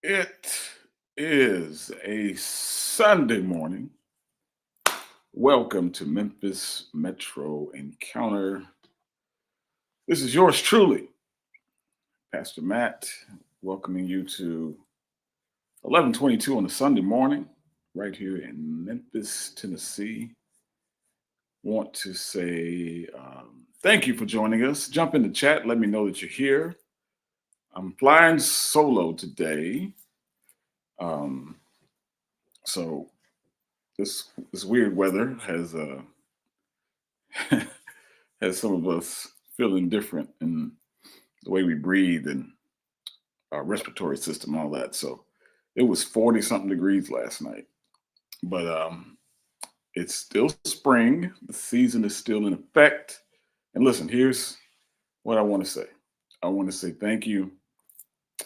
It is a Sunday morning. Welcome to Memphis Metro Encounter. This is yours truly, Pastor Matt, welcoming you to 11:22 on a Sunday morning, right here in Memphis, Tennessee. Want to say thank you for joining us. Jump in the chat. Let me know that you're here. I'm flying solo today, um, so this weird weather has some of us feeling different in the way we breathe and our respiratory system, all that. So it was 40 something degrees last night, but it's still spring. The season is still in effect. And listen, here's what I want to say. I want to say thank you,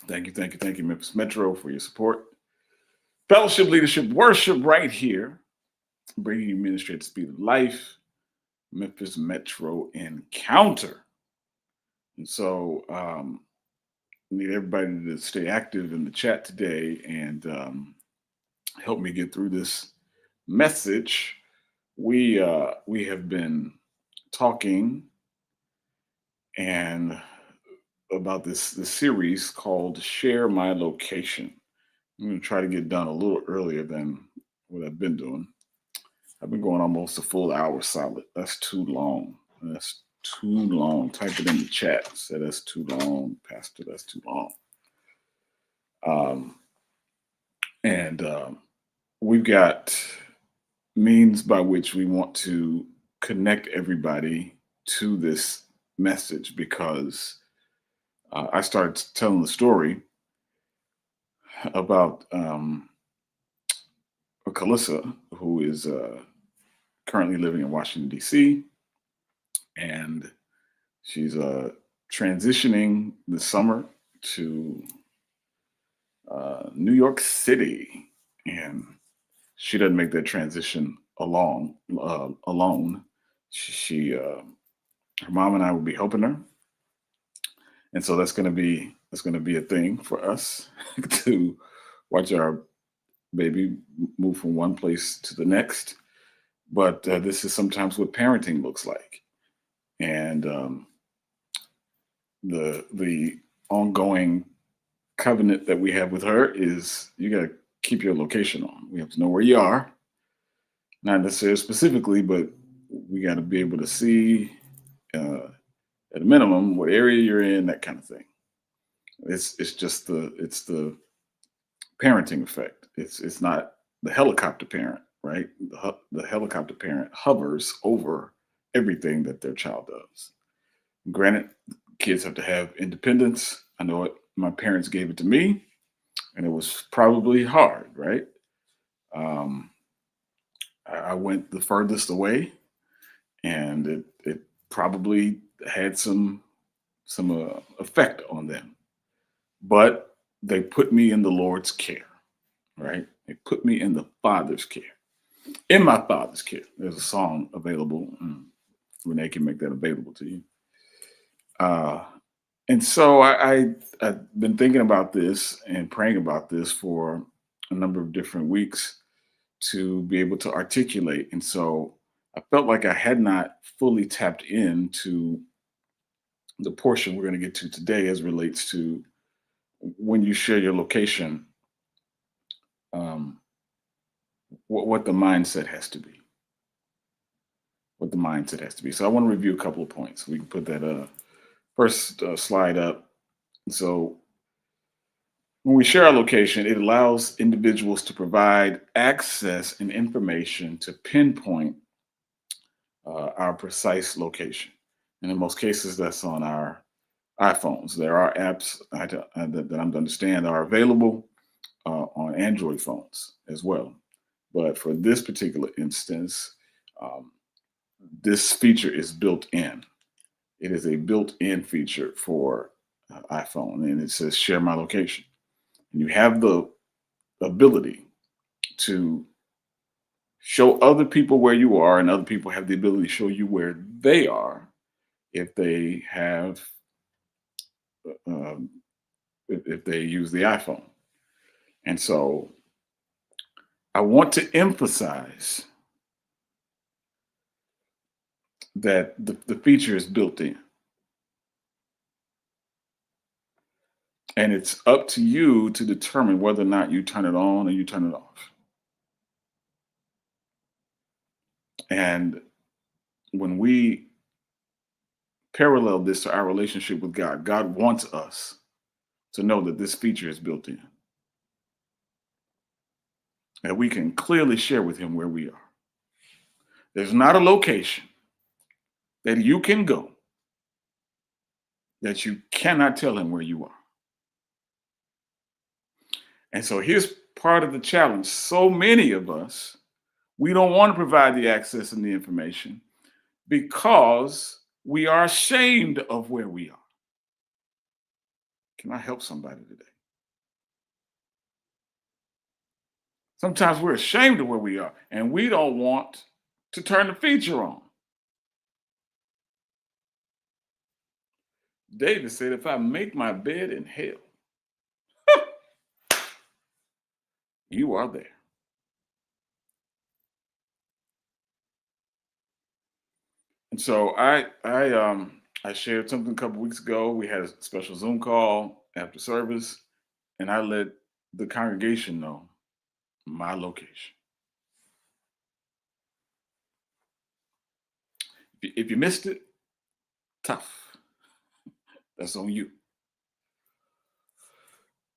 Memphis Metro, for your support. Fellowship, leadership, worship right here, bringing you ministry at the speed of life, Memphis Metro Encounter. And so need everybody to stay active in the chat today and help me get through this message. We have been talking and about this series called "Share My Location." I'm going to try to get done a little earlier than what I've been doing. I've been going almost a full hour solid. That's too long. That's too long. Type it in the chat. Say that's too long, Pastor. That's too long. Um, and we've got means by which we want to connect everybody to this message because I started telling the story about Calissa, who is currently living in Washington, D.C., and she's transitioning this summer to New York City. And she doesn't make that transition alone. Her mom and I will be helping her, and so that's gonna be a thing for us to watch our baby move from one place to the next. But this is sometimes what parenting looks like, and the ongoing covenant that we have with her is you got to keep your location on. We have to know where you are, not necessarily specifically, but we got to be able to see uh, at a minimum what area you're in, that kind of thing. It's just the parenting effect. It's not the helicopter parent, right? The helicopter parent hovers over everything that their child does. Granted, kids have to have independence. I know it. My parents gave it to me, and it was probably hard, right? Um, I went the furthest away, and it probably had some effect on them. But they put me in the Lord's care, right? They put me in the Father's care. In my Father's care. There's a song available. Renee can make that available to you. Uh, and so I've been thinking about this and praying about this for a number of different weeks to be able to articulate. And so I felt like I had not fully tapped into the portion we're going to get to today as relates to when you share your location, um, what the mindset has to be. What the mindset has to be. So I want to review a couple of points. We can put that first slide up. So when we share our location, it allows individuals to provide access and information to pinpoint our precise location. And in most cases, that's on our iPhones. There are apps that I'm to understand are available on Android phones as well. But for this particular instance, um, this feature is built in. It is a built in feature for iPhone, and it says share my location. And you have the ability to show other people where you are, and other people have the ability to show you where they are if they have, um, if they use the iPhone. And so I want to emphasize that the feature is built in. And it's up to you to determine whether or not you turn it on or you turn it off. And when we parallel this to our relationship with God, God wants us to know that this feature is built in, that we can clearly share with Him where we are. There's not a location that you can go that you cannot tell Him where you are. And so here's part of the challenge. So many of us, we don't want to provide the access and the information because we are ashamed of where we are. Can I help somebody today? Sometimes we're ashamed of where we are and we don't want to turn the feature on. David said, if I make my bed in hell, you are there. And so I shared something a couple weeks ago. We had a special Zoom call after service, and I let the congregation know my location. If you missed it, tough. That's on you.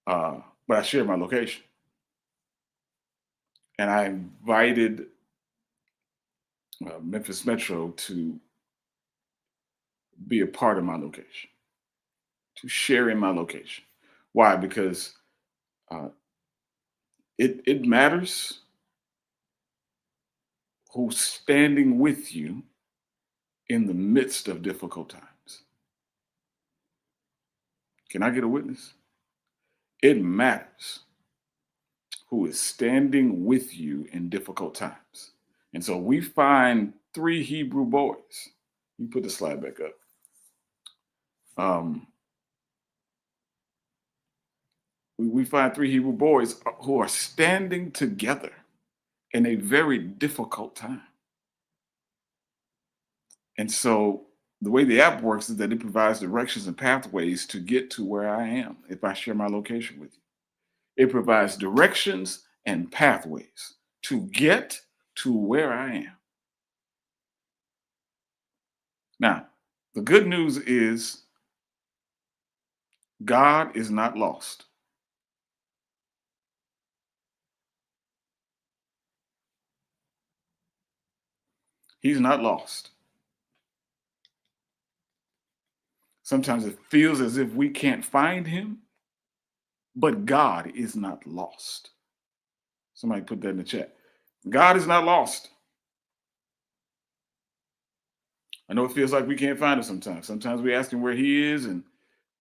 But I shared my location, and I invited Memphis Metro to be a part of my location, to share in my location. Why? Because it matters who's standing with you in the midst of difficult times. Can I get a witness? It matters who is standing with you in difficult times. And so we find 3 Hebrew boys. You put the slide back up. We find 3 Hebrew boys who are standing together in a very difficult time. And so the way the app works is that it provides directions and pathways to get to where I am if I share my location with you. It provides directions and pathways to get to where I am. Now, the good news is God is not lost. He's not lost. Sometimes it feels as if we can't find him, but God is not lost. Somebody put that in the chat. God is not lost. I know it feels like we can't find him sometimes. Sometimes we ask him where he is,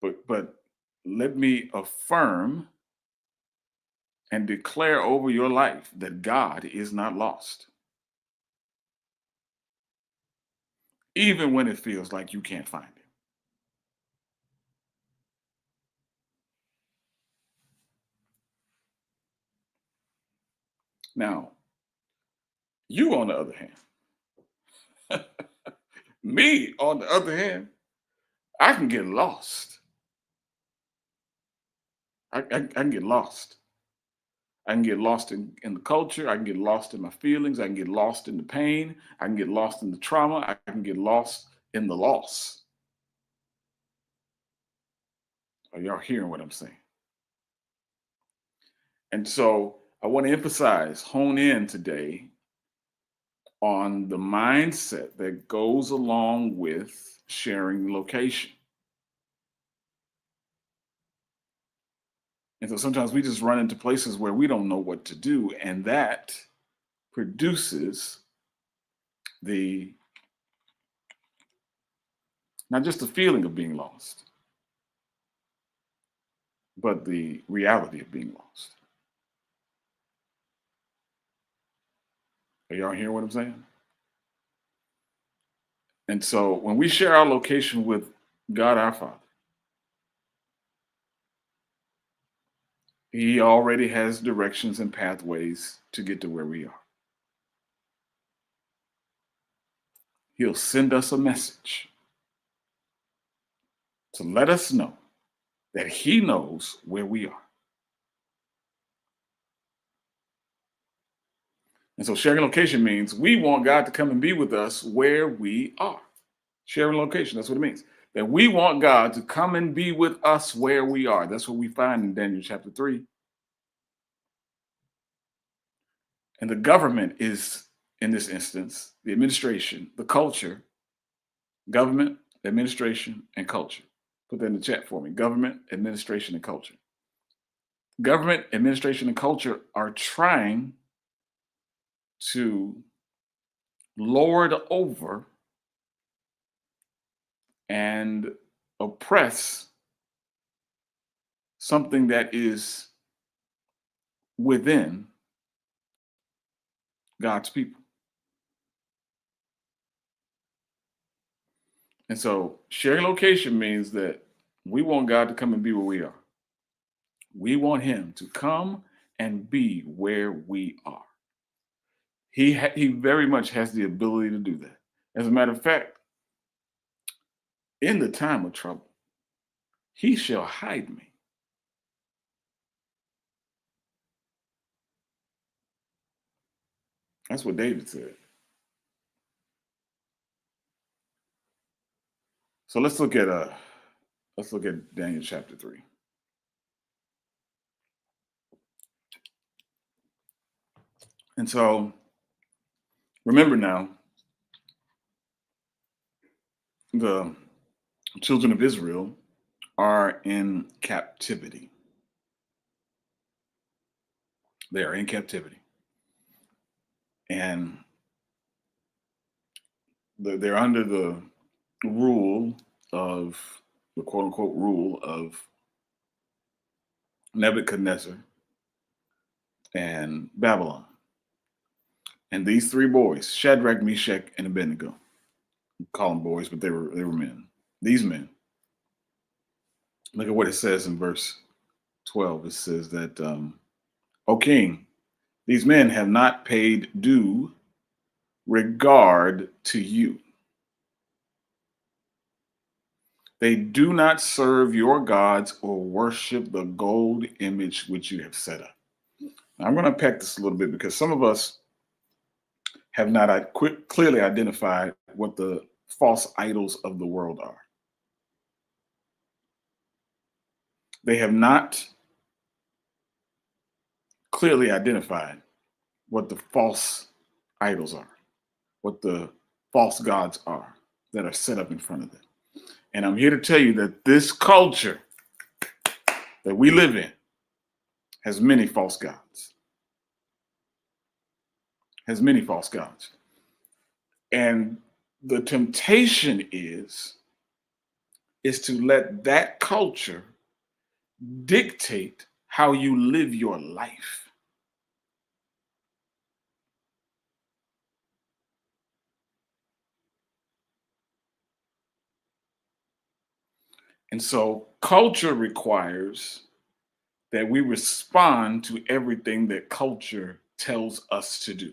but let me affirm and declare over your life that God is not lost. Even when it feels like you can't find him. Now, you on the other hand, me on the other hand, I can get lost. I can get lost. I can get lost in the culture. I can get lost in my feelings. I can get lost in the pain. I can get lost in the trauma. I can get lost in the loss. Are y'all hearing what I'm saying? And so I want to emphasize, hone in today on the mindset that goes along with sharing location. And so sometimes we just run into places where we don't know what to do, and that produces the not just the feeling of being lost, but the reality of being lost. Are y'all hearing what I'm saying? And so when we share our location with God our Father, He already has directions and pathways to get to where we are. He'll send us a message to let us know that he knows where we are. And so sharing location means we want God to come and be with us where we are. Sharing location, that's what it means. That we want God to come and be with us where we are. That's what we find in Daniel chapter 3. And the government is, in this instance, the administration, the culture, government, administration, and culture. Put that in the chat for me. Government, administration, and culture. Government, administration, and culture are trying to lord over and oppress something that is within God's people. And so sharing location means that we want God to come and be where we are. We want him to come and be where we are. He very much has the ability to do that. As a matter of fact, in the time of trouble, he shall hide me. That's what David said. So let's look at Daniel chapter 3. And so remember now, the children of Israel are in captivity. They are in captivity. And they're under the rule of the quote unquote rule of Nebuchadnezzar and Babylon. And these three boys, Shadrach, Meshach, and Abednego, call them boys, but they were men. These men. Look at what it says in verse 12. It says that, O king, these men have not paid due regard to you. They do not serve your gods or worship the gold image which you have set up. Now, I'm going to unpack this a little bit because some of us have not clearly identified what the false idols of the world are. They have not clearly identified what the false idols are, what the false gods are that are set up in front of them. And I'm here to tell you that this culture that we live in has many false gods. Has many false gods. And the temptation is to let that culture dictate how you live your life. And so culture requires that we respond to everything that culture tells us to do.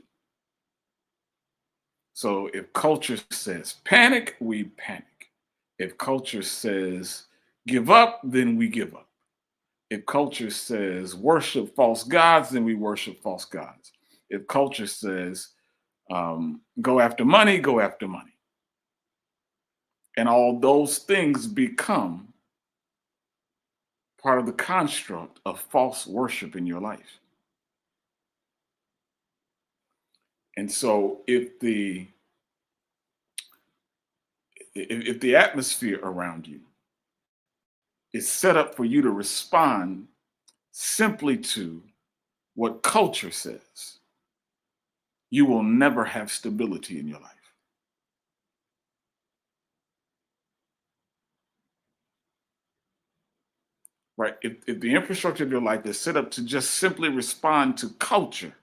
So if culture says panic, we panic. If culture says give up, then we give up. If culture says worship false gods, then we worship false gods. If culture says go after money, go after money. And all those things become part of the construct of false worship in your life. And so if the atmosphere around you is set up for you to respond simply to what culture says, you will never have stability in your life. Right? If the infrastructure of your life is set up to just simply respond to culture,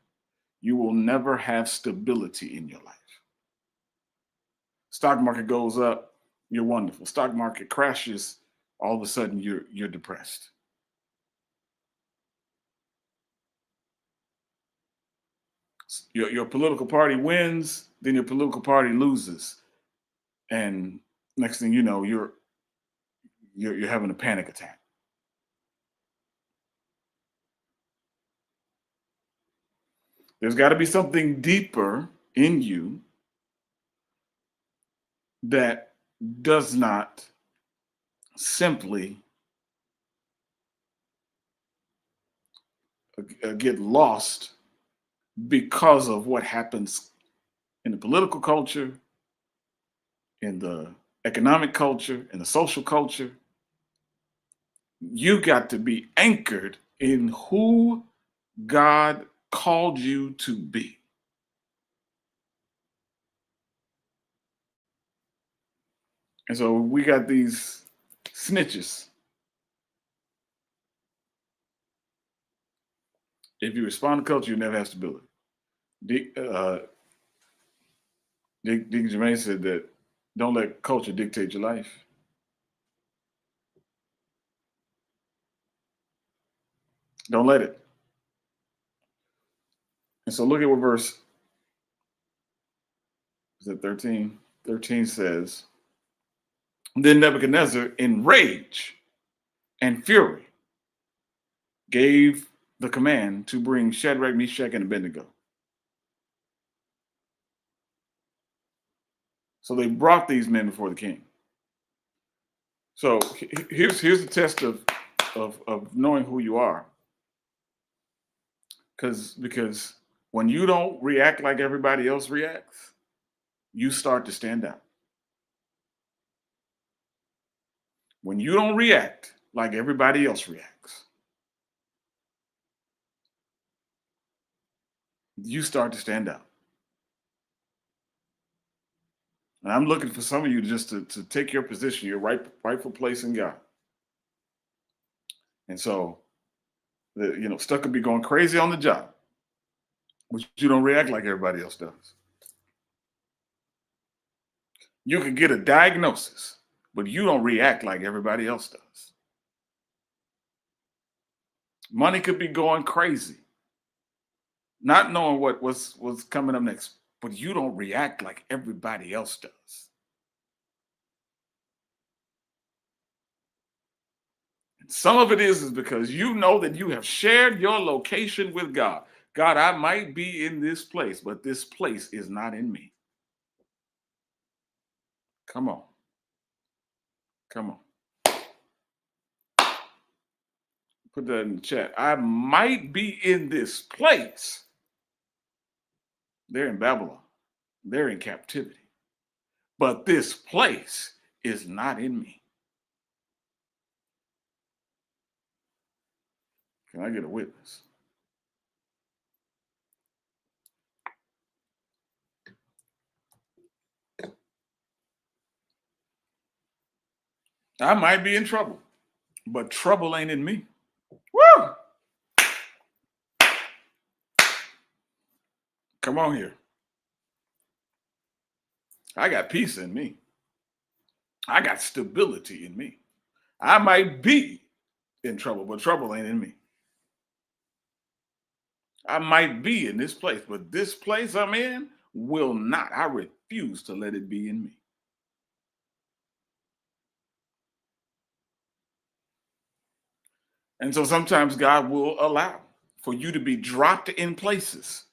you will never have stability in your life. Stock market goes up, you're wonderful. Stock market crashes, all of a sudden you're depressed. Your political party wins, then your political party loses, and next thing you know, you're having a panic attack. There's got to be something deeper in you that does not simply get lost because of what happens in the political culture, in the economic culture, in the social culture. You got to be anchored in who God called you to be. And so we got these snitches. If you respond to culture, you never have stability. Dick, Dick Germain said that don't let culture dictate your life. Don't let it. And so look at what verse is it 13? 13 says, then Nebuchadnezzar, in rage and fury, gave the command to bring Shadrach, Meshach, and Abednego. So they brought these men before the king. So here's the test of knowing who you are. Because when you don't react like everybody else reacts, you start to stand out. When you don't react like everybody else reacts, you start to stand out. And I'm looking for some of you just to take your position, your rightful place in God. And so, stuff could be going crazy on the job, but you don't react like everybody else does. You could get a diagnosis, but you don't react like everybody else does. Money could be going crazy, not knowing what's coming up next, but you don't react like everybody else does. And some of it is because you know that you have shared your location with God. God, I might be in this place, but this place is not in me. Come on. Come on. Put that in the chat. I might be in this place. They're in Babylon. They're in captivity. But this place is not in me. Can I get a witness? I might be in trouble, but trouble ain't in me. Woo! Come on here. I got peace in me. I got stability in me. I might be in trouble, but trouble ain't in me. I might be in this place, but this place I'm in will not. I refuse to let it be in me. And so sometimes God will allow for you to be dropped in places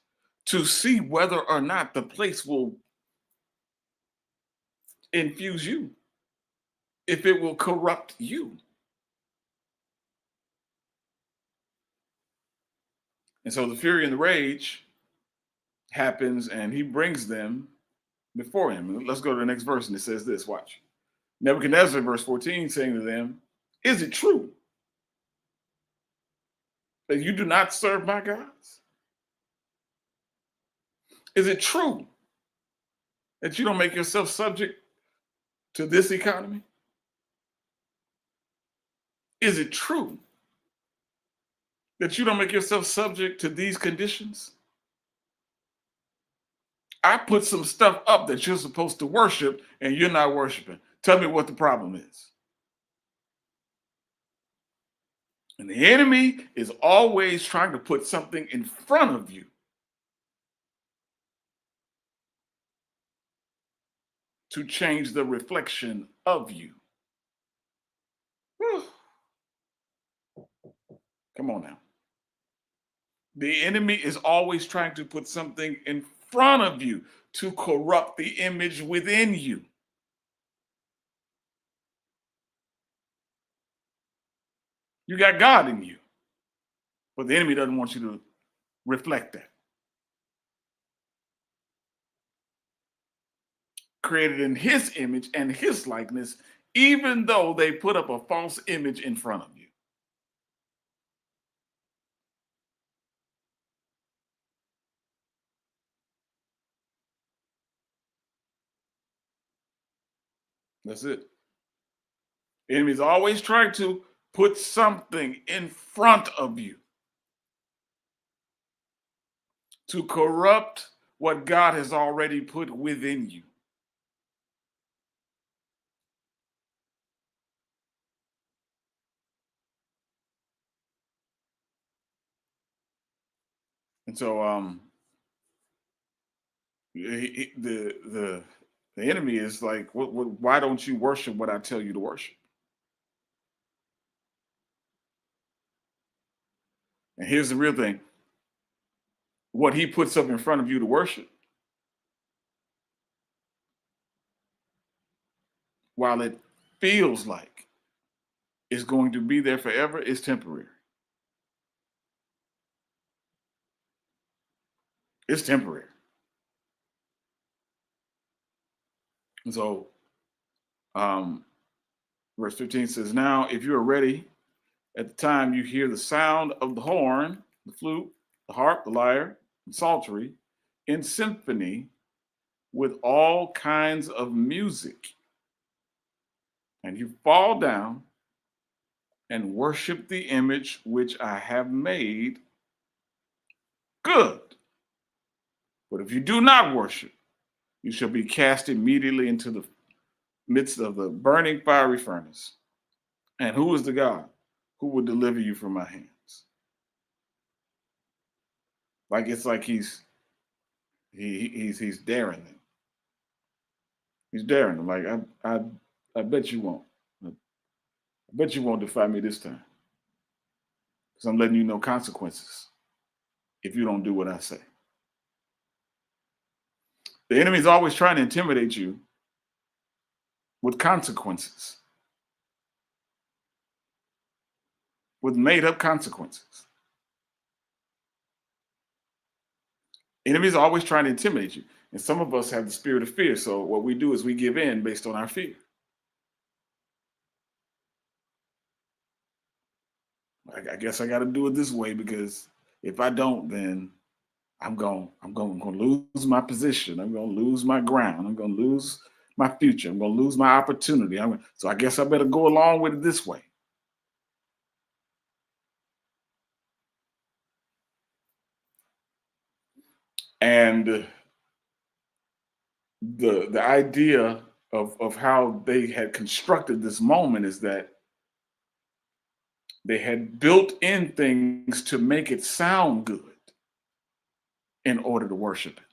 to see whether or not the place will infuse you, if it will corrupt you. And so the fury and the rage happens, and he brings them before him. Let's go to the next verse, and it says this, watch. Nebuchadnezzar, verse 14, saying to them, is it true that you do not serve my gods? Is it true that you don't make yourself subject to this economy? Is it true that you don't make yourself subject to these conditions? I put some stuff up that you're supposed to worship and you're not worshiping. Tell me what the problem is. And the enemy is always trying to put something in front of you to change the reflection of you. Whew. Come on now. The enemy is always trying to put something in front of you to corrupt the image within you. You got God in you, but the enemy doesn't want you to reflect that. Created in his image and his likeness, even though they put up a false image in front of you. That's it. The enemy is always trying to put something in front of you to corrupt what God has already put within you. And so the enemy is like, why don't you worship what I tell you to worship? And here's the real thing: what he puts up in front of you to worship, while it feels like it's going to be there forever, is temporary. It's temporary. And so, um, verse 15 says, "Now, if you are ready, at the time you hear the sound of the horn, the flute, the harp, the lyre, and psaltery, in symphony with all kinds of music, and you fall down and worship the image which I have made, good. But if you do not worship, you shall be cast immediately into the midst of the burning fiery furnace. And who is the God who will deliver you from my hands?" Like it's like he's daring them. He's daring them. Like I bet you won't. I bet you won't defy me this time. Because I'm letting you know consequences if you don't do what I say. The enemy is always trying to intimidate you with consequences, with made up consequences. The enemy is always trying to intimidate you. And some of us have the spirit of fear. So what we do is we give in based on our fear. I guess I got to do it this way because if I don't, then I'm going to lose my position. I'm going to lose my ground. I'm going to lose my future. I'm going to lose my opportunity. So I guess I better go along with it this way. And the idea of how they had constructed this moment is that they had built in things to make it sound good in order to worship it.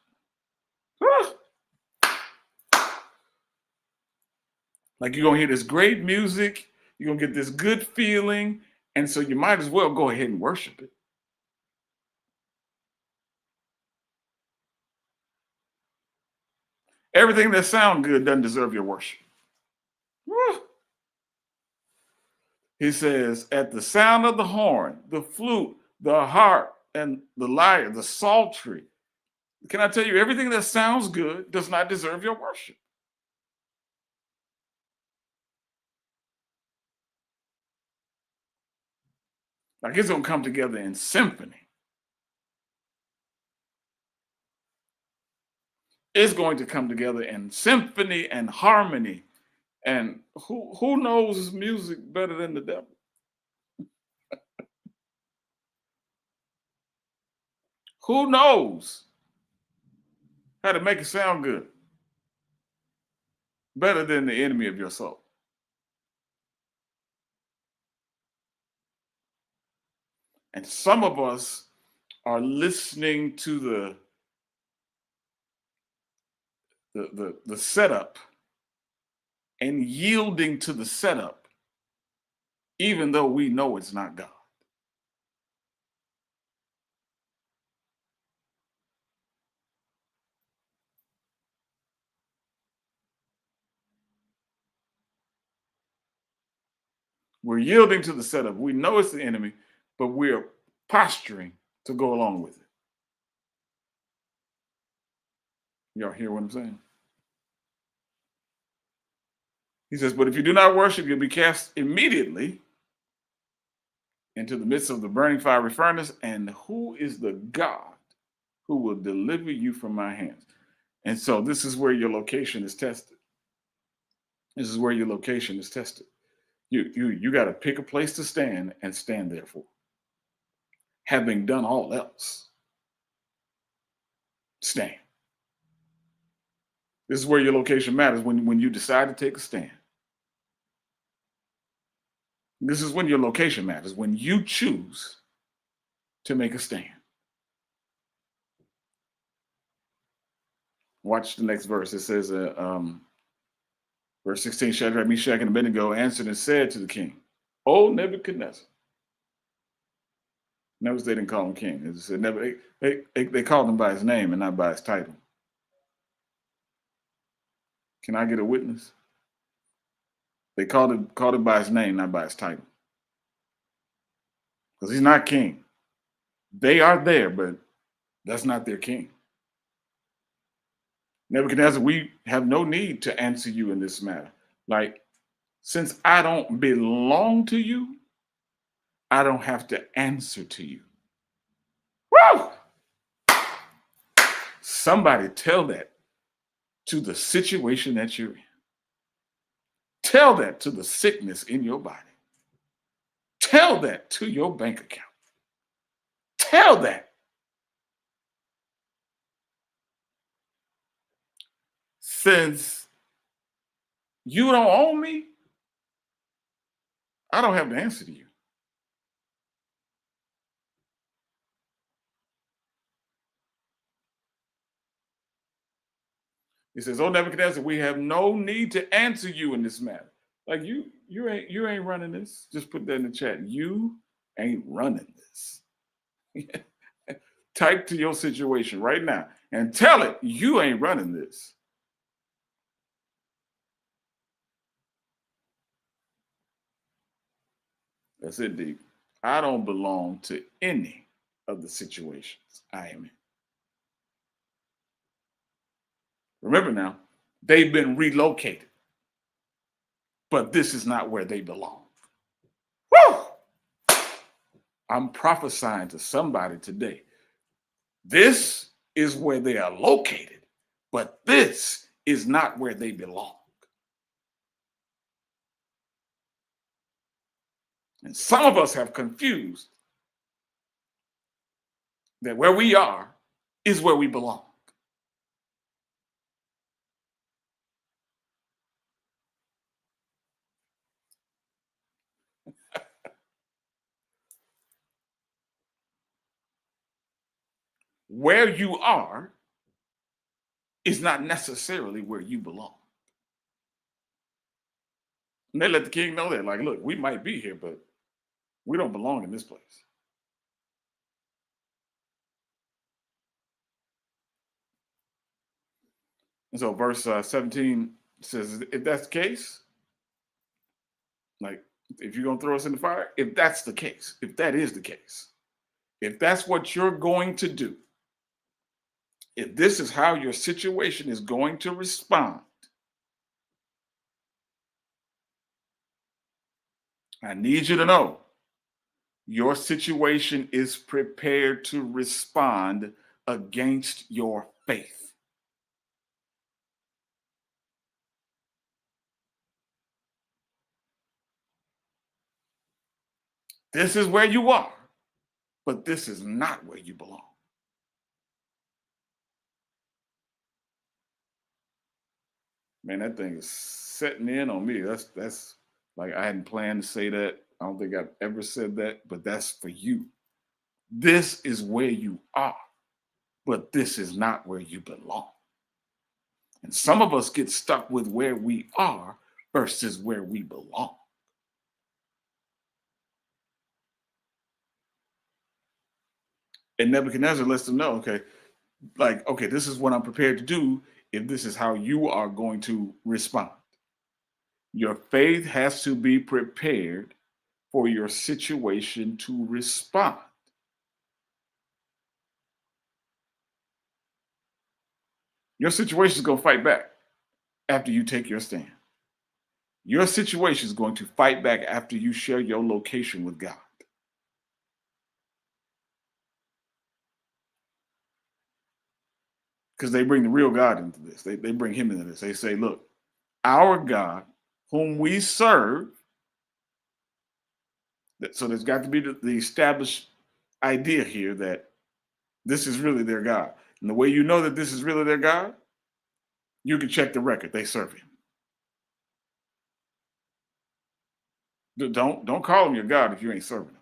Like you're gonna hear this great music, you're gonna get this good feeling, and so you might as well go ahead and worship it. Everything that sounds good doesn't deserve your worship. He says, at the sound of the horn, the flute, the harp, and the lyre, the psaltery. Can I tell you, everything that sounds good does not deserve your worship. Like it's gonna come together in symphony. It's going to come together in symphony and harmony. And who knows music better than the devil? Who knows how to make it sound good better than the enemy of your soul? And some of us are listening to the setup and yielding to the setup, even though we know it's not God. We're yielding to the setup. We know it's the enemy, but we're posturing to go along with it. Y'all hear what I'm saying? He says, but if you do not worship, you'll be cast immediately into the midst of the burning fiery furnace. And who is the God who will deliver you from my hands? And so this is where your location is tested. This is where your location is tested. You got to pick a place to stand and stand there for. Having done all else, stand. This is where your location matters when you decide to take a stand. This is when your location matters, when you choose to make a stand. Watch the next verse. It says, verse 16, Shadrach, Meshach, and Abednego answered and said to the king, O Nebuchadnezzar. Notice they didn't call him king. They called him by his name and not by his title. Can I get a witness? They called him by his name, not by his title. Because he's not king. They are there, but that's not their king. Nebuchadnezzar, we have no need to answer you in this matter. Like, since I don't belong to you, I don't have to answer to you. Woo! Somebody tell that to the situation that you're in. Tell that to the sickness in your body. Tell that to your bank account. Tell that. Since you don't own me, I don't have to answer to you. He says, "Oh Nebuchadnezzar, we have no need to answer you in this matter." Like you ain't running this. Just put that in the chat. You ain't running this. Type to your situation right now and tell it you ain't running this. That's it, Deep. I don't belong to any of the situations I am in. Remember now, they've been relocated, but this is not where they belong. Woo! I'm prophesying to somebody today. This is where they are located, but this is not where they belong. And some of us have confused that where we are is where we belong. Where you are is not necessarily where you belong. And they let the king know that, like, look, we might be here, but we don't belong in this place. And so verse 17 says, if that's the case, like, if you're going to throw us in the fire, if that's the case, if that is the case, if that's what you're going to do, if this is how your situation is going to respond, I need you to know your situation is prepared to respond against your faith. This is where you are, but this is not where you belong. Man, that thing is setting in on me. That's like I hadn't planned to say that. I don't think I've ever said that, but that's for you. This is where you are, but this is not where you belong. And some of us get stuck with where we are versus where we belong. And Nebuchadnezzar lets them know, okay, like, okay, this is what I'm prepared to do if this is how you are going to respond. Your faith has to be prepared for your situation to respond. Your situation is going to fight back after you take your stand. Your situation is going to fight back after you share your location with God. Because they bring the real God into this. They bring him into this. They say, look, our God, whom we serve, so there's got to be the established idea here that this is really their God. And the way you know that this is really their God, you can check the record. They serve him. Don't call him your God if you ain't serving him.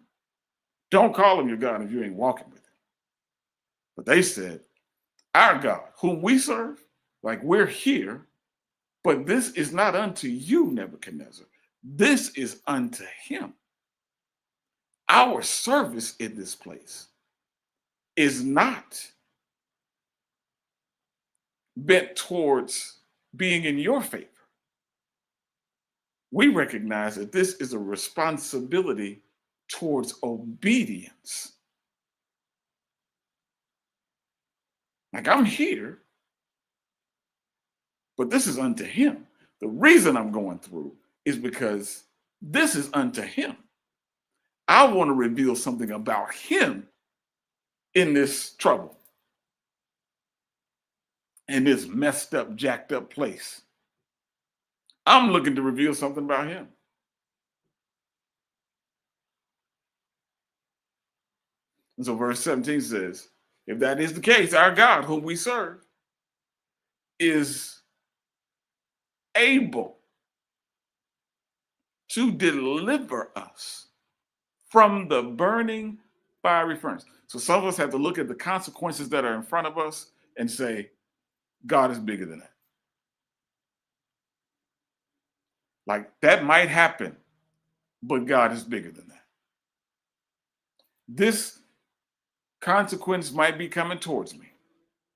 Don't call him your God if you ain't walking with him. But they said, our God, whom we serve, like we're here, but this is not unto you, Nebuchadnezzar. This is unto him. Our service in this place is not bent towards being in your favor. We recognize that this is a responsibility towards obedience. Like, I'm here, but this is unto him. The reason I'm going through is because this is unto him. I want to reveal something about him in this trouble, in this messed up, jacked up place. I'm looking to reveal something about him. And so verse 17 says, if that is the case, our God, whom we serve, is able to deliver us from the burning fiery furnace. So some of us have to look at the consequences that are in front of us and say, God is bigger than that. Like, that might happen, but God is bigger than that. This consequence might be coming towards me,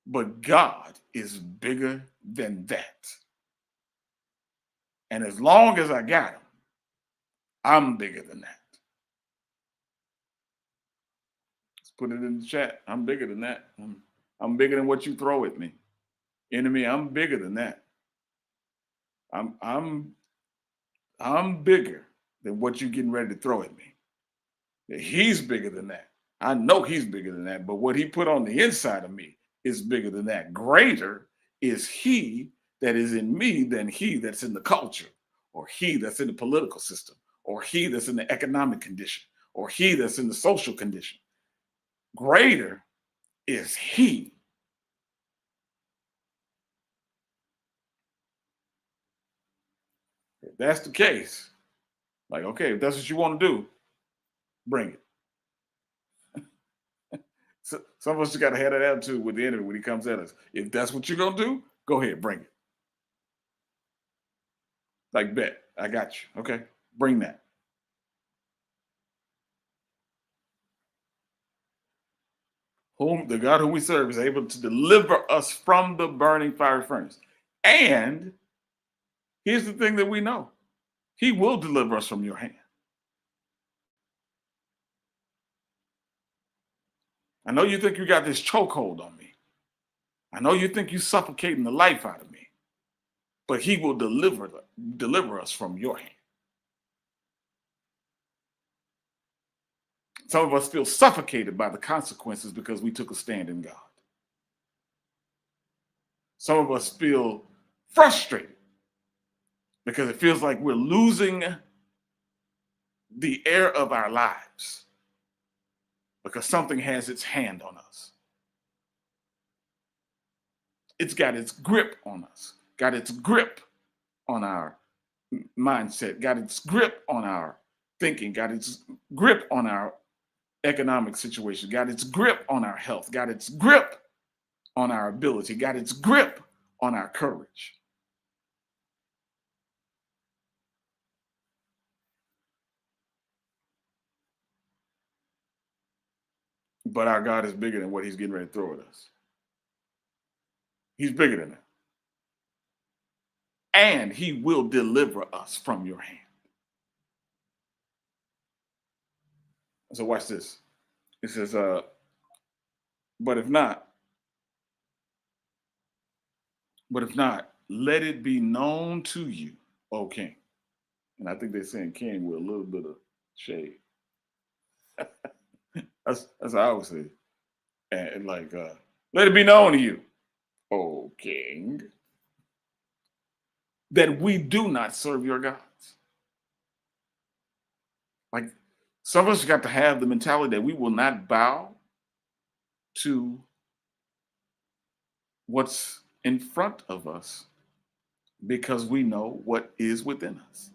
but God is bigger than that. And as long as I got him, I'm bigger than that. Let's put it in the chat. I'm bigger than that. I'm bigger than what you throw at me. Enemy, I'm bigger than that. I'm bigger than what you're getting ready to throw at me. He's bigger than that. I know he's bigger than that, but what he put on the inside of me is bigger than that. Greater is he that is in me than he that's in the culture, or he that's in the political system, or he that's in the economic condition, or he that's in the social condition. Greater is he. If that's the case, like, okay, if that's what you want to do, bring it. So, some of us got to have that attitude with the enemy when he comes at us. If that's what you're going to do, go ahead, bring it. Like, bet, I got you. Okay, bring that. Whom the God whom we serve is able to deliver us from the burning fiery furnace. And here's the thing that we know: he will deliver us from your hand. I know you think you got this chokehold on me. I know you think you're suffocating the life out of me, but he will deliver us from your hand. Some of us feel suffocated by the consequences because we took a stand in God. Some of us feel frustrated because it feels like we're losing the air of our lives because something has its hand on us. It's got its grip on us, got its grip on our mindset, got its grip on our thinking, got its grip on our economic situation, got its grip on our health, got its grip on our ability, got its grip on our courage. But our God is bigger than what he's getting ready to throw at us. He's bigger than that. And he will deliver us from your hand. So watch this. It says, but if not, let it be known to you, O king. And I think they're saying king with a little bit of shade. That's how I would say it. And like, let it be known to you, O king, that we do not serve your gods. Like, some of us got to have the mentality that we will not bow to what's in front of us because we know what is within us.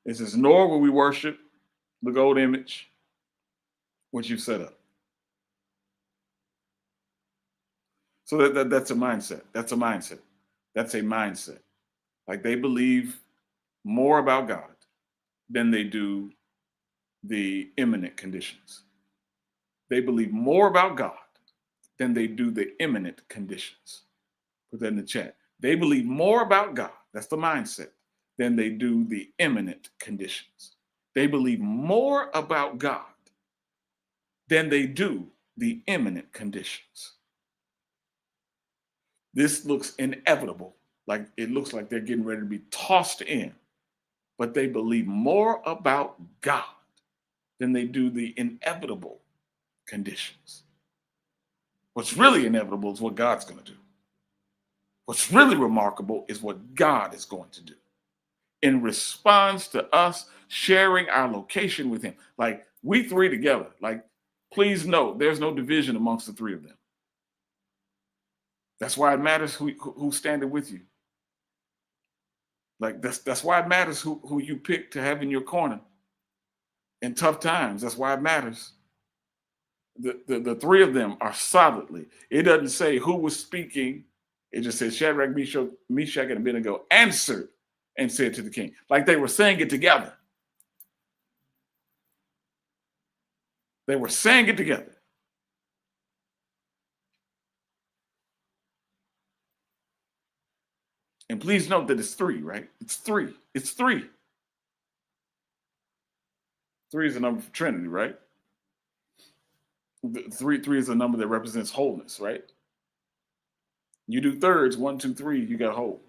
It says, nor will we worship the gold image which you set up. So that's a mindset. That's a mindset. That's a mindset. Like, they believe more about God than they do the imminent conditions. They believe more about God than they do the imminent conditions. Put that in the chat. They believe more about God, that's the mindset, than they do the imminent conditions. They believe more about God than they do the imminent conditions. This looks inevitable, like it looks like they're getting ready to be tossed in, but they believe more about God than they do the inevitable conditions. What's really inevitable is what God's going to do. What's really remarkable is what God is going to do in response to us sharing our location with him. Like, we three together, like, please note, there's no division amongst the three of them. That's why it matters who's standing with you. Like, that's why it matters who you pick to have in your corner in tough times. That's why it matters. The three of them are solidly. It doesn't say who was speaking. It just says Shadrach, Meshach, and Abednego answered and said to the king. Like, they were saying it together. They were saying it together. And please note that it's three, right? It's three. It's three. Three is a number for Trinity, right? Three is a number that represents wholeness, right? You do thirds, 1, 2, 3, you got whole.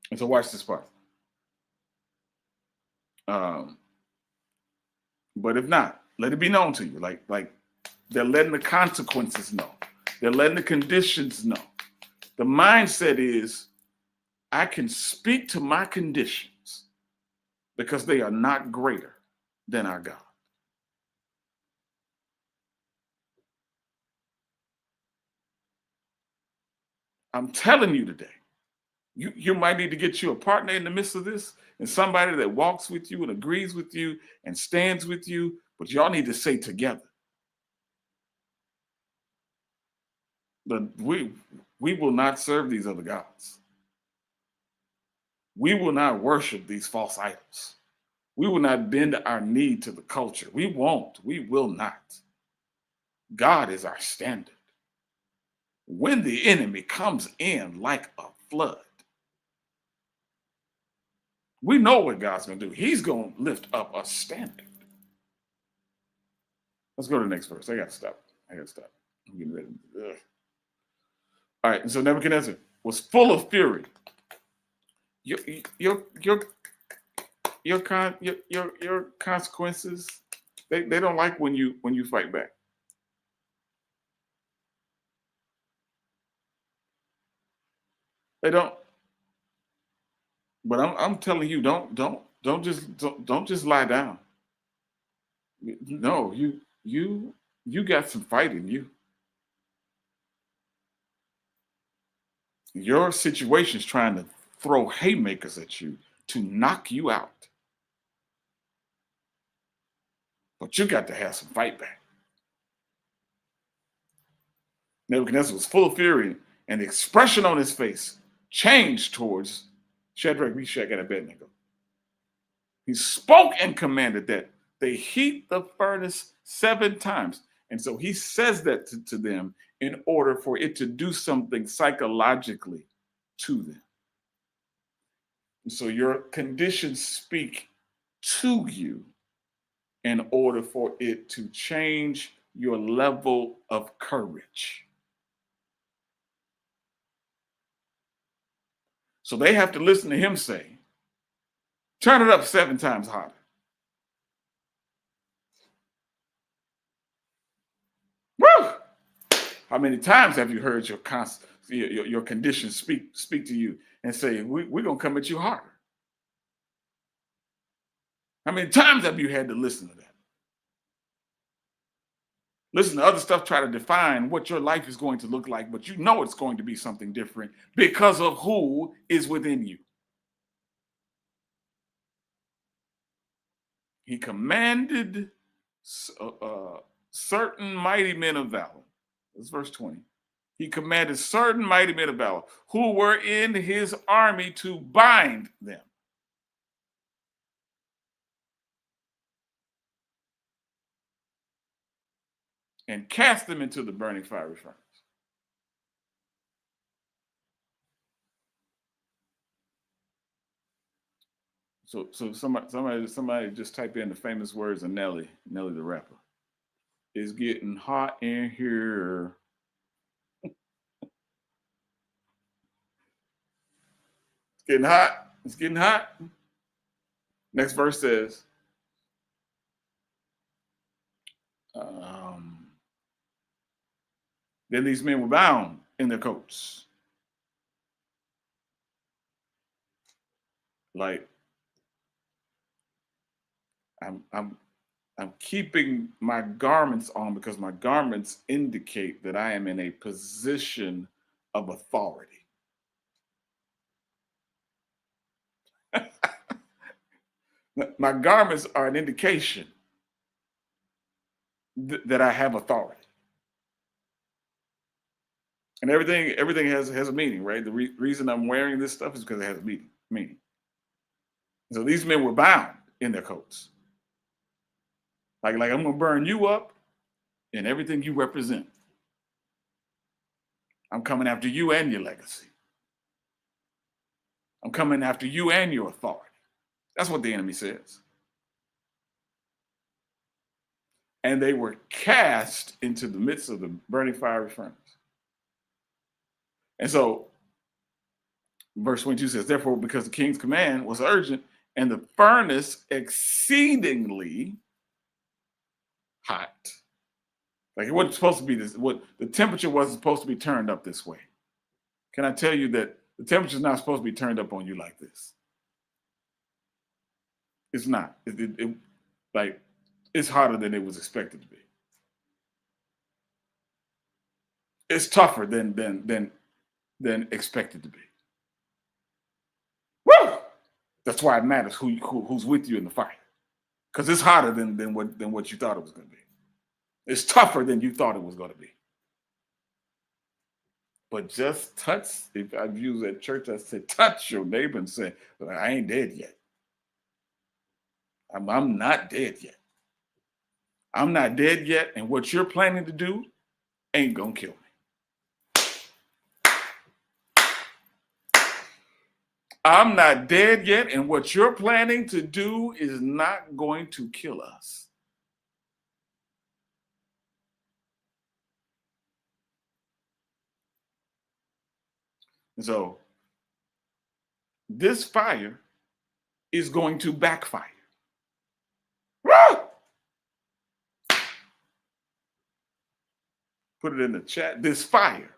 And so watch this part. But if not, let it be known to you. Like they're letting the consequences know. They're letting the conditions know. The mindset is, I can speak to my conditions because they are not greater than our God. I'm telling you today, you might need to get you a partner in the midst of this, and somebody that walks with you and agrees with you and stands with you, but y'all need to say together, that we will not serve these other gods. We will not worship these false idols. We will not bend our knee to the culture. We won't. We will not. God is our standard. When the enemy comes in like a flood, we know what God's going to do. He's going to lift up a standard. Let's go to the next verse. I got to stop. I'm getting ready. Ugh. All right. And so Nebuchadnezzar was full of fury. Your consequences, they don't like when you fight back. They don't. But I'm telling you, don't just lie down. No, you got some fight in you. Your situation's trying to throw haymakers at you to knock you out. But you got to have some fight back. Nebuchadnezzar was full of fury, And the expression on his face changed towards Shadrach, Meshach, and Abednego. He spoke and commanded that they heat the furnace 7 times. And so he says that to them in order for it to do something psychologically to them. And so your conditions speak to you in order for it to change your level of courage. So they have to listen to him say, turn it up 7 times hotter. Woo! How many times have you heard your conditions speak to you and say, we're going to come at you harder? How many times have you had to listen to that? Listen to other stuff, try to define what your life is going to look like, but you know it's going to be something different because of who is within you. He commanded certain mighty men of valor. That's verse 20. He commanded certain mighty men of valor who were in his army to bind them and cast them into the burning fiery furnace. So somebody just type in the famous words of Nelly the rapper. It's getting hot in here. It's getting hot. It's getting hot. Next verse says, then these men were bound in their coats. Like, I'm keeping my garments on because my garments indicate that I am in a position of authority. My garments are an indication that I have authority. And everything has a meaning, right? The reason I'm wearing this stuff is because it has a meaning. So these men were bound in their coats. Like I'm gonna burn you up and everything you represent. I'm coming after you and your legacy. I'm coming after you and your authority. That's what the enemy says. And they were cast into the midst of the burning fiery furnace. And so verse 22 says, therefore, because the king's command was urgent and the furnace exceedingly hot. Like it wasn't supposed to be this, what the temperature wasn't supposed to be turned up this way. Can I tell you that the temperature is not supposed to be turned up on you like this? It's not. Like it's hotter than it was expected to be. It's tougher than expected to be. Woo! That's why it matters who's with you in the fight, because it's hotter than what you thought it was going to be. It's tougher than you thought it was going to be. But just touch. If I've used at church, I said, touch your neighbor and say, I ain't dead yet. I'm not dead yet. I'm not dead yet, and what you're planning to do ain't gonna kill me. I'm not dead yet, and what you're planning to do is not going to kill us. And so this fire is going to backfire. Put it in the chat. This fire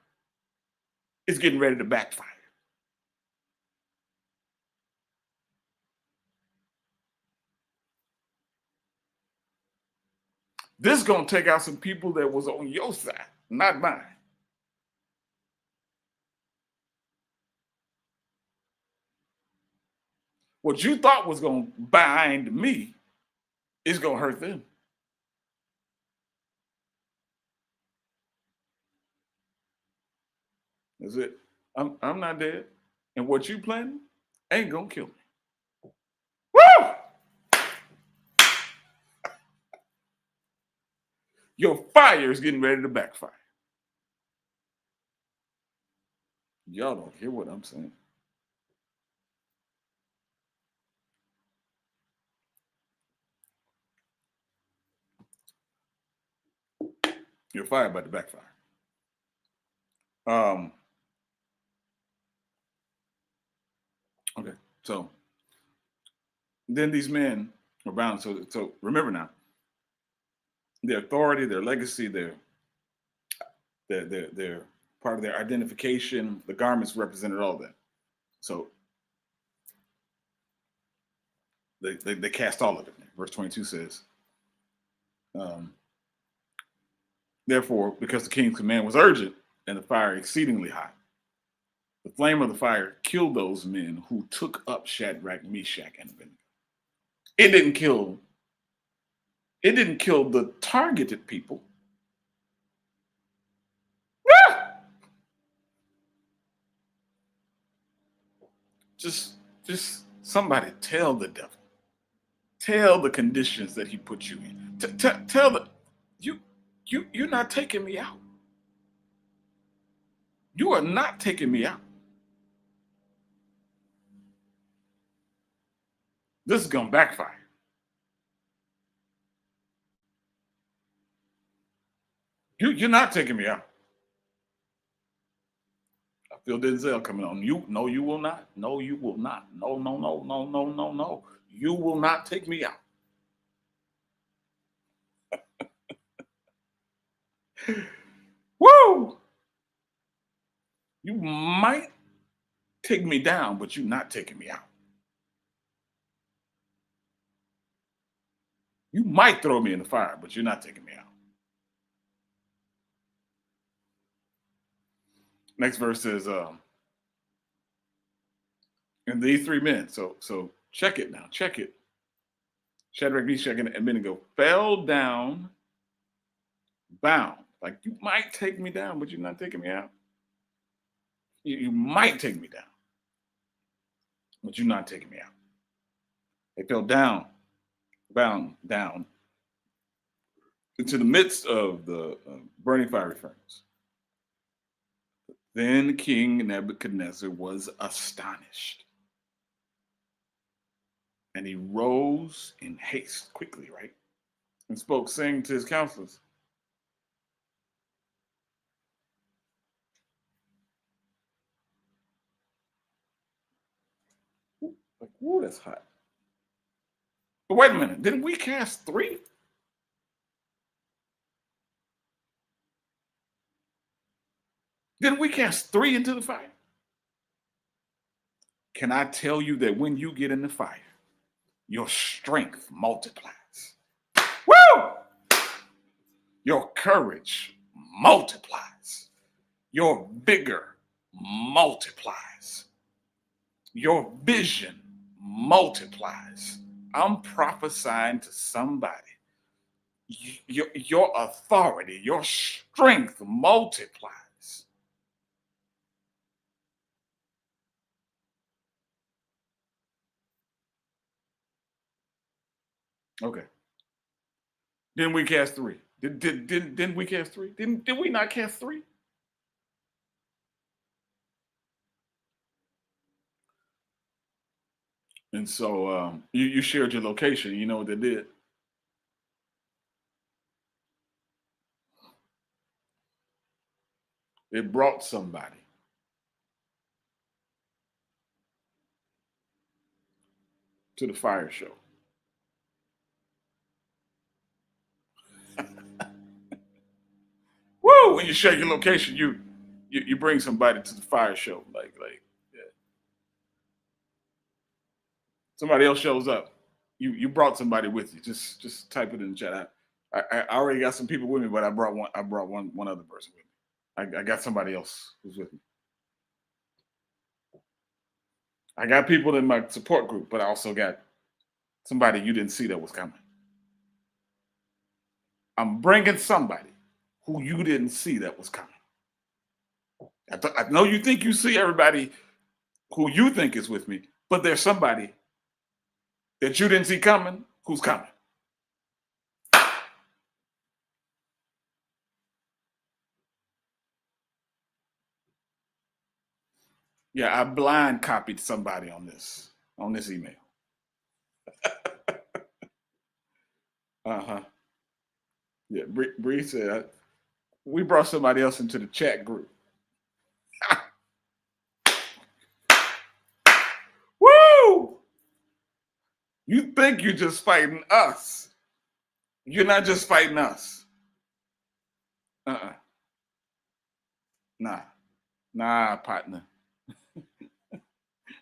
is getting ready to backfire. This is going to take out some people that was on your side, not mine. What you thought was going to bind me is going to hurt them. That's it. I'm not dead. And what you planning ain't gonna kill me. Woo! Your fire is getting ready to backfire. Y'all don't hear what I'm saying. Your fire about to backfire. Um, okay, so then these men were bound. So remember now, their authority, their legacy, their part of their identification, the garments represented all that. So they cast all of it. Verse 22 says, um, therefore, because the king's command was urgent and the fire exceedingly hot, the flame of the fire killed those men who took up Shadrach, Meshach, and Abednego. It didn't kill. It didn't kill the targeted people. Ah! Just, just somebody tell the devil. Tell the conditions that he put you in. Tell the you, you're not taking me out. You are not taking me out. This is gonna backfire. You're not taking me out. I feel Denzel coming on. You no, you will not. No, you will not. No, no, no, no, no, no, no. You will not take me out. Woo! You might take me down, but you're not taking me out. You might throw me in the fire, but you're not taking me out. Next verse says, and these three men. So check it now. Check it. Shadrach, Meshach, and Abednego fell down, bound. Like you might take me down, but you're not taking me out. You might take me down, but you're not taking me out. They fell down, bound down into the midst of the burning fiery furnace. Then King Nebuchadnezzar was astonished. And he rose in haste quickly, right? And spoke, saying to his counselors, like, whoa, that's hot. But wait a minute, didn't we cast three? Didn't we cast three into the fire? Can I tell you that when you get in the fire, your strength multiplies? Woo! Your courage multiplies. Your vigor multiplies. Your vision multiplies. I'm prophesying to somebody. Your authority, your strength multiplies. Okay. Didn't we cast three? Didn't we cast three? Did we not cast three? And so you shared your location. You know what they did? It brought somebody to the fire show. Woo! When you share your location, you bring somebody to the fire show. Like yeah. Somebody else shows up. You brought somebody with you. Just type it in the chat. I already got some people with me, but I brought one other person with me. I got somebody else who's with me. I got people in my support group, but I also got somebody you didn't see that was coming. I'm bringing somebody who you didn't see that was coming. I know you think you see everybody who you think is with me, but there's somebody that you didn't see coming who's coming. Yeah, I blind copied somebody on this email. Uh-huh. Yeah, Bree said we brought somebody else into the chat group. Woo! You think you're just fighting us. You're not just fighting us. Uh-uh. Nah. Nah, partner.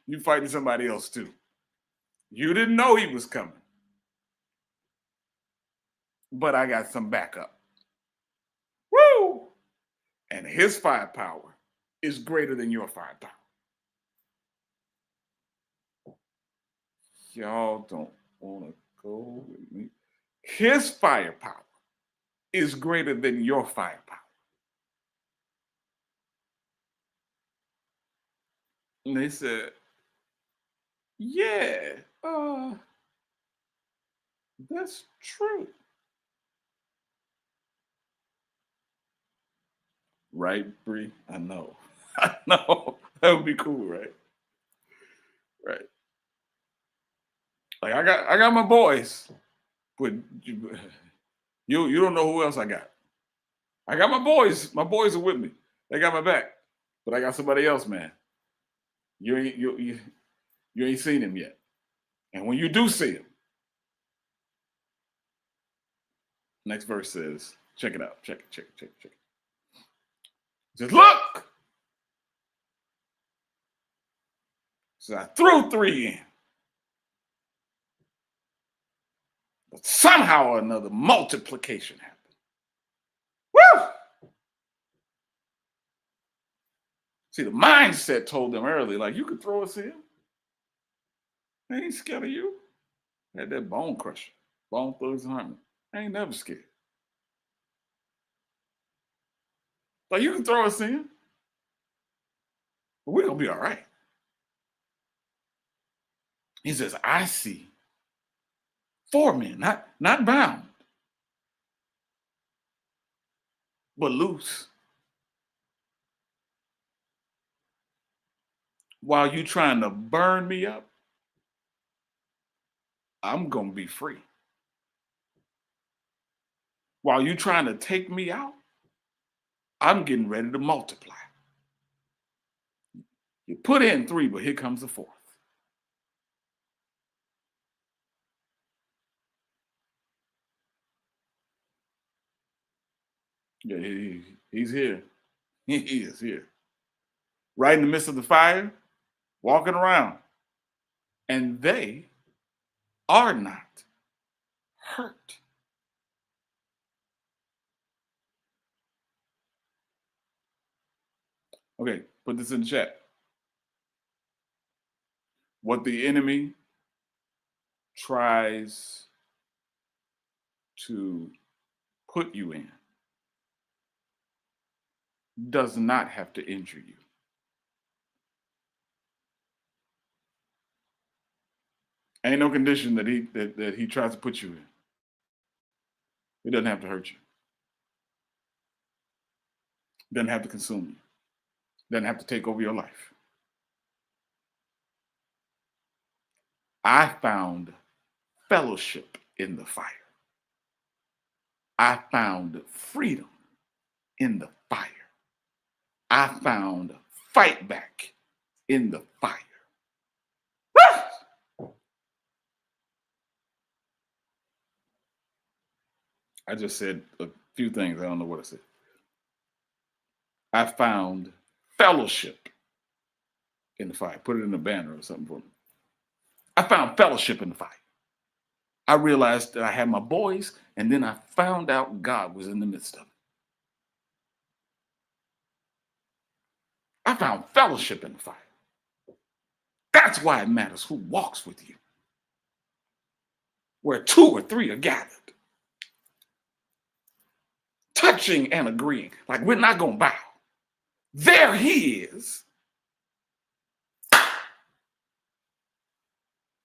You fighting somebody else too. You didn't know he was coming. But I got some backup. Woo! And his firepower is greater than your firepower. Y'all don't want to go with me. His firepower is greater than your firepower. And they said, yeah, that's true. Right, Bree? I know. I know. That would be cool, right? Right. Like I got my boys, but you don't know who else I got. I got my boys. My boys are with me. They got my back. But I got somebody else, man. You ain't seen him yet. And when you do see him, next verse says, check it out. Check it. Just look. So I threw 3 in. But somehow or another, multiplication happened. Woo! See, the mindset told them early, like, you could throw us in. They ain't scared of you. They had that bone crusher, Bone Thugs and Harmony. I ain't never scared. Like, you can throw us in, but we're going to be all right. He says, I see 4 men, not bound, but loose. While you trying to burn me up, I'm going to be free. While you trying to take me out, I'm getting ready to multiply. You put in 3, but here comes the 4th. Yeah, he's here. He is here. Right in the midst of the fire, walking around. And they are not hurt. Okay, put this in the chat. What the enemy tries to put you in does not have to injure you. Ain't no condition that he tries to put you in. It doesn't have to hurt you. It doesn't have to consume you. It doesn't have to take over your life. I found fellowship in the fire. I found freedom in the fire. I found fight back in the fire. I just said a few things. I don't know what I said. I found fellowship in the fire. Put it in a banner or something for me. I found fellowship in the fire. I realized that I had my boys, and then I found out God was in the midst of it. I found fellowship in the fire. That's why it matters who walks with you. Where 2 or 3 are gathered, touching and agreeing. Like, we're not going to bow. There he is.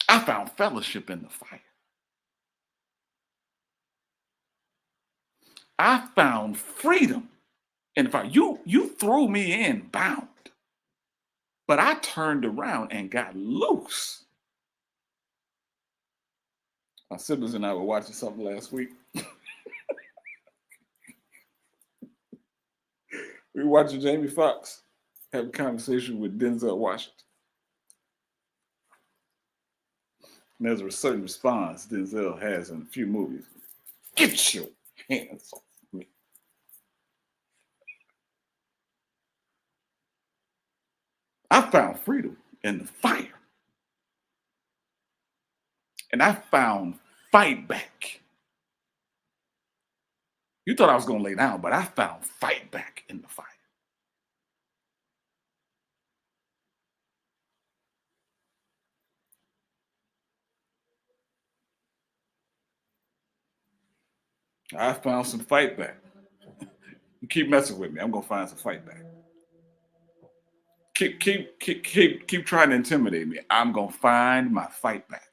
I found fellowship in the fire. I found freedom in the fire. You threw me in bound, but I turned around and got loose. My siblings and I were watching something last week. We were watching Jamie Foxx have a conversation with Denzel Washington. And there's a certain response Denzel has in a few movies. Get your hands off me. I found freedom in the fire. And I found fight back. You thought I was going to lay down, but I found fight back in the fire. I found some fight back. You keep messing with me, I'm going to find some fight back. Keep trying to intimidate me. I'm going to find my fight back.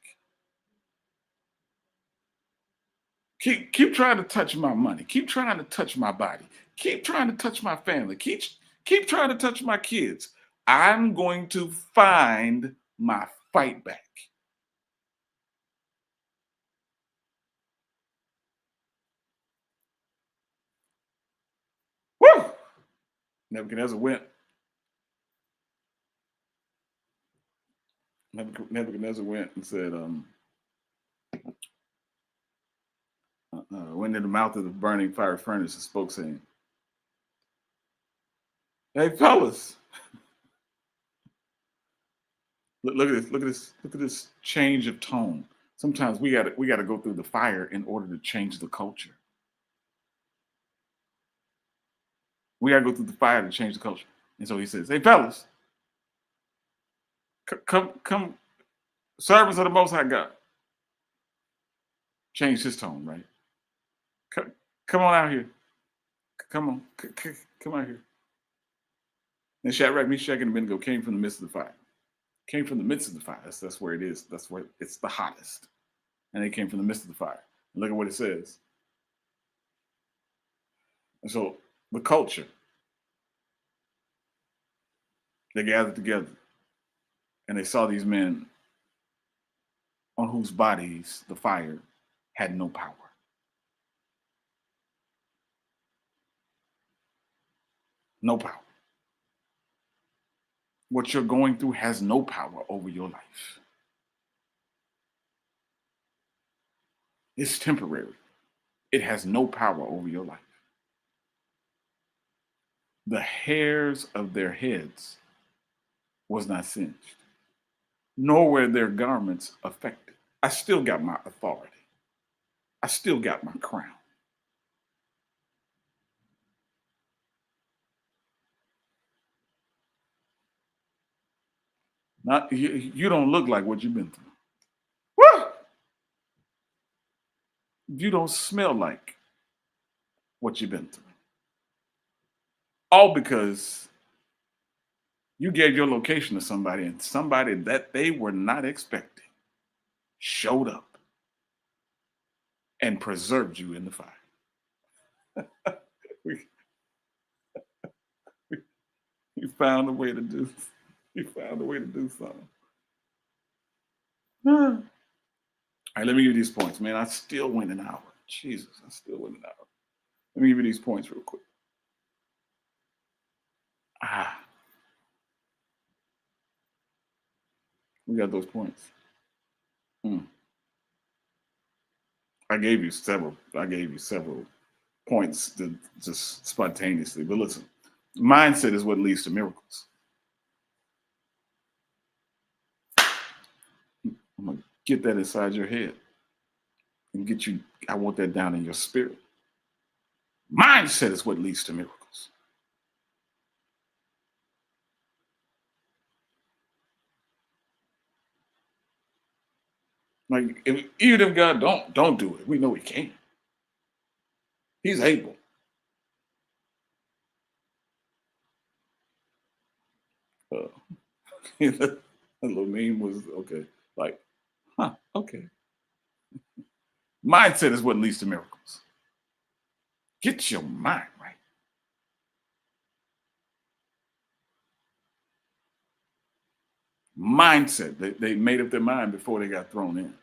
Keep trying to touch my money. Keep trying to touch my body. Keep trying to touch my family. Keep trying to touch my kids. I'm going to find my fight back. Woo! Nebuchadnezzar went. Nebuchadnezzar went and said, went in the mouth of the burning fire furnace and spoke, saying, "Hey, fellas, look at this! Look at this change of tone. Sometimes we gotta go through the fire in order to change the culture. We gotta go through the fire to change the culture." And so he says, "Hey, fellas, come, servants of the Most High God." Change his tone, right? Come, come on out here. Come on, come out here. And Shadrach, Meshach, and Abednego came from the midst of the fire. Came from the midst of the fire. That's where it is. That's where it's the hottest. And they came from the midst of the fire. And look at what it says. And so the culture, they gathered together and they saw these men on whose bodies the fire had no power. No power. What you're going through has no power over your life. It's temporary. It has no power over your life. The hairs of their heads was not singed, nor were their garments affected. I still got my authority. I still got my crown. Not you don't look like what you've been through. Woo! You don't smell like what you've been through. All because you gave your location to somebody and somebody that they were not expecting showed up and preserved you in the fire. we, you found a way to do. You found a way to do something. All right, let me give you these points, man. I still went an hour. Jesus, I still went an hour. Let me give you these points real quick. Ah, we got those points. Mm. I gave you several. I gave you several points to just spontaneously. But listen, mindset is what leads to miracles. I'm gonna get that inside your head and get you. I want that down in your spirit. Mindset is what leads to miracles. Like even if God don't do it, we know He can. He's able. The little meme was okay. Like, huh, okay. Mindset is what leads to miracles. Get your mind right. Mindset. They made up their mind before they got thrown in.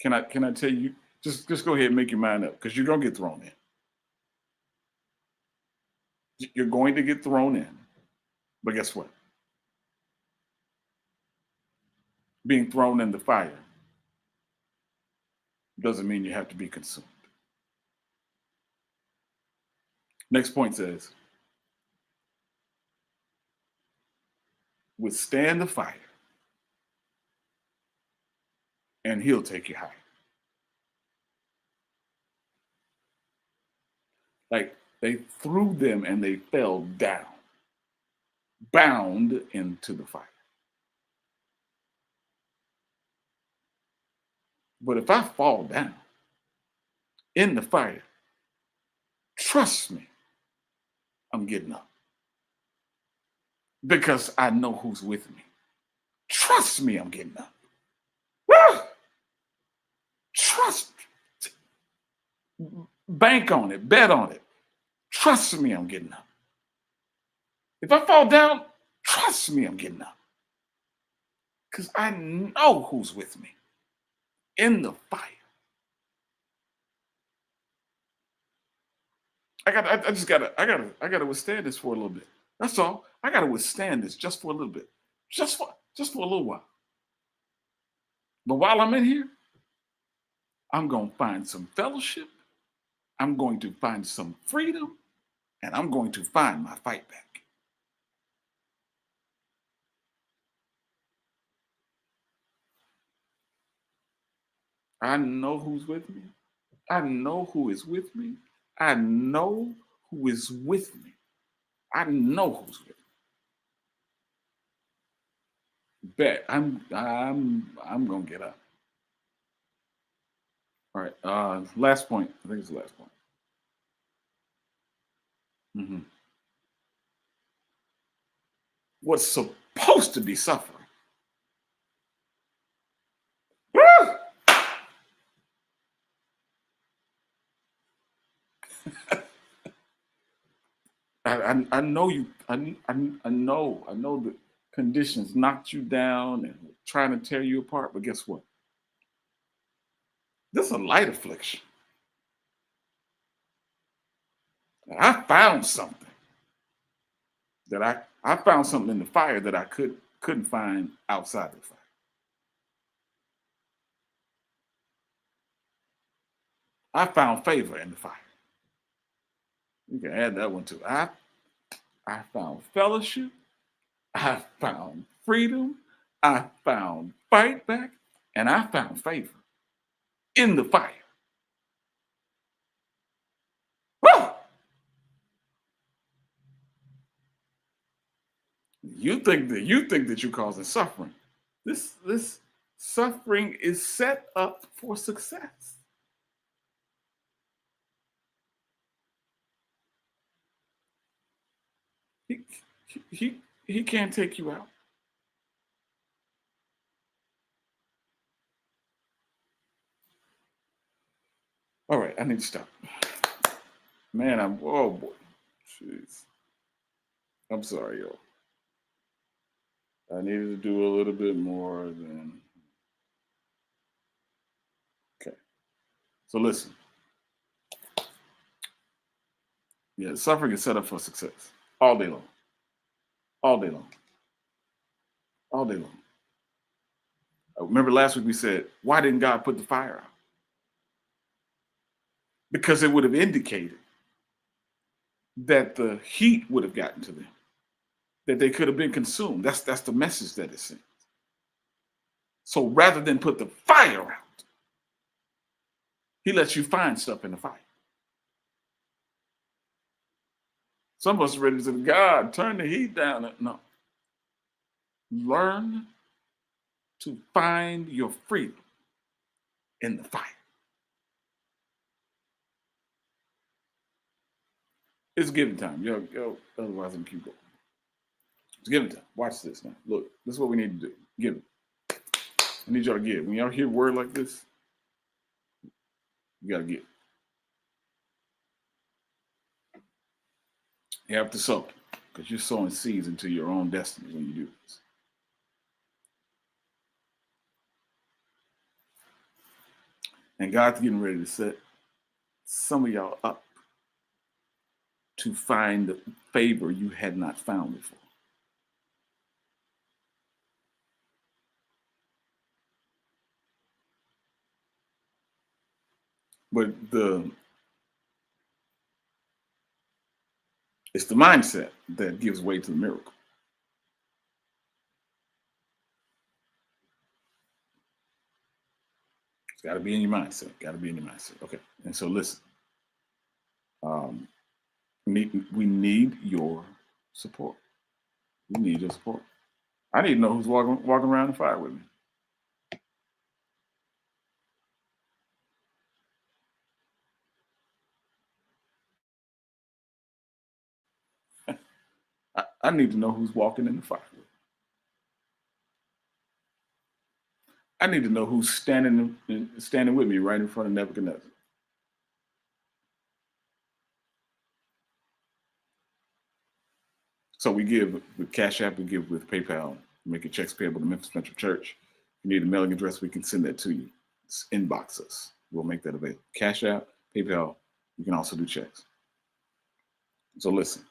Can I tell you? Just go ahead and make your mind up because you're gonna get thrown in. You're going to get thrown in. But guess what? Being thrown in the fire doesn't mean you have to be consumed. Next point says, withstand the fire, and he'll take you higher. Like they threw them and they fell down, bound into the fire. But if I fall down in the fire, trust me, I'm getting up because I know who's with me. Trust me, I'm getting up. Woo! Trust, bank on it, bet on it. Trust me, I'm getting up. If I fall down, trust me, I'm getting up because I know who's with me in the fire. I gotta withstand this for a little bit. That's all. I gotta withstand this just for a little bit, just for a little while. But while I'm in here, I'm gonna find some fellowship. I'm going to find some freedom, and I'm going to find my fight back. I know who's with me. I know who is with me. I know who is with me. I know who's with me. Bet I'm gonna get up. All right. Last point. I think it's the last point. Mhm. What's supposed to be suffering. Woo! I know you. I know the conditions knocked you down and trying to tear you apart. But guess what? This is a light affliction. I found something that I found something in the fire that I couldn't find outside the fire. I found favor in the fire. You can add that one too. I found fellowship. I found freedom. I found fight back, and I found favor in the fire. Woo! You think that you're causing suffering. This suffering is set up for success. He he can't take you out. All right, I need to stop. Man, I'm oh boy. Jeez. I'm sorry, yo. I needed to do a little bit more than okay. So listen, yeah, suffering is set up for success all day long, all day long, all day long. Remember last week we said, why didn't God put the fire out? Because it would have indicated that the heat would have gotten to them, that they could have been consumed. That's the message that it sent. So rather than put the fire out, he lets you find stuff in the fire. Some of us are ready to say, God, turn the heat down. No. Learn to find your freedom in the fire. It's giving time. Yo, otherwise I'm keep going. Just give it to them. Watch this now. Look, this is what we need to do. Give it. I need y'all to give. When y'all hear a word like this, you got to give. You have to sow because you're sowing seeds into your own destiny when you do this. And God's getting ready to set some of y'all up to find the favor you had not found before. But it's the mindset that gives way to the miracle. It's got to be in your mindset. Got to be in your mindset. Okay. And so listen, we need your support. We need your support. I need to know who's walking around the fire with me. I need to know who's walking in the fire with me. I need to know who's standing with me right in front of Nebuchadnezzar. So we give with Cash App, we give with PayPal, make your checks payable to Memphis Metro Church. If you need a mailing address, we can send that to you. Just inbox us. We'll make that available. Cash App, PayPal, you can also do checks. So listen,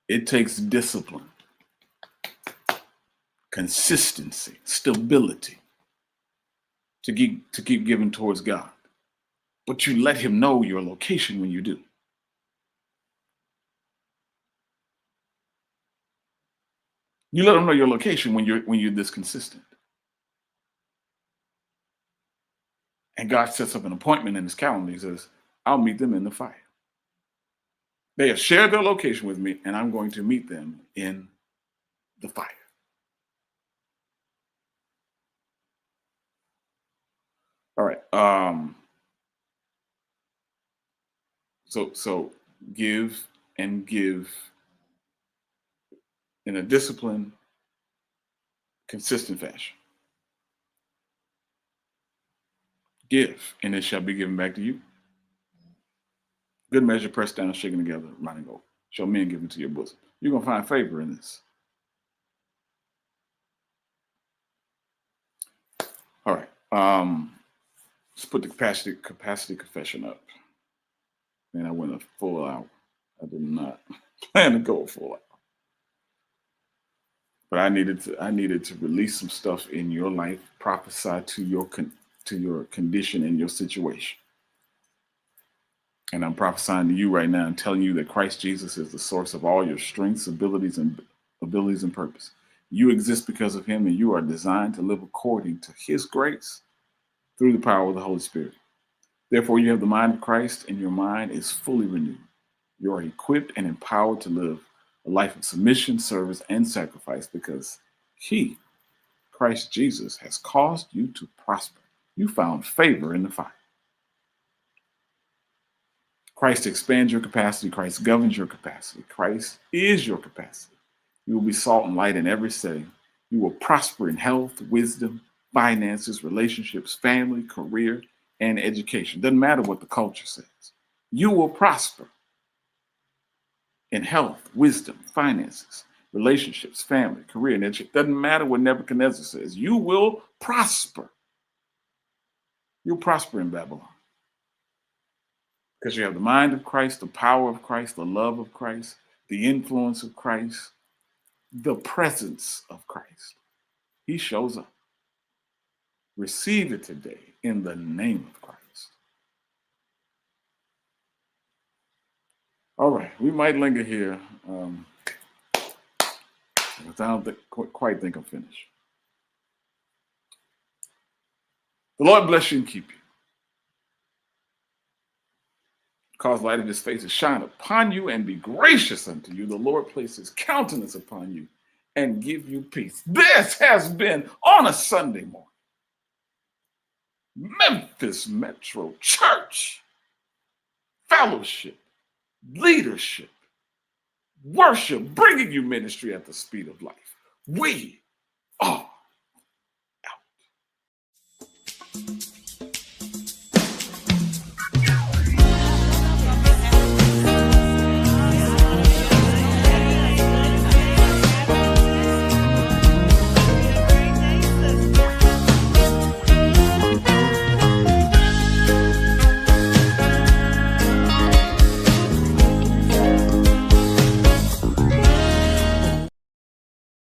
it takes discipline, consistency, stability to keep giving towards God. But you let him know your location when you do. You let him know your location when you're this consistent. And God sets up an appointment in his calendar. He says, I'll meet them in the fire. They have shared their location with me, and I'm going to meet them in the fire. All right. So give and give in a disciplined, consistent fashion. Give, and it shall be given back to you. Good measure, pressed down, shaken together, running over. Shall men give into your bosom. You're going to find favor in this. All right. Let's put the capacity confession up. Man, I went a full hour. I did not plan to go a full hour. But I needed to release some stuff in your life, prophesy to your condition and your situation. And I'm prophesying to you right now and telling you that Christ Jesus is the source of all your strengths, abilities, and purpose. You exist because of him, and you are designed to live according to his grace through the power of the Holy Spirit. Therefore, you have the mind of Christ, and your mind is fully renewed. You are equipped and empowered to live a life of submission, service, and sacrifice because he, Christ Jesus, has caused you to prosper. You found favor in the fire. Christ expands your capacity. Christ governs your capacity. Christ is your capacity. You will be salt and light in every setting. You will prosper in health, wisdom, finances, relationships, family, career, and education. Doesn't matter what the culture says. You will prosper in health, wisdom, finances, relationships, family, career, and education. Doesn't matter what Nebuchadnezzar says. You will prosper. You'll prosper in Babylon. Because you have the mind of Christ, the power of Christ, the love of Christ, the influence of Christ, the presence of Christ. He shows up. Receive it today in the name of Christ. All right, we might linger here, but I don't quite think I'm finished. The Lord bless you and keep you. Cause light of his face to shine upon you and be gracious unto you. The Lord place his countenance upon you and give you peace. This has been on a Sunday morning, Memphis Metro Church Fellowship Leadership worship, bringing you ministry at the speed of life. We are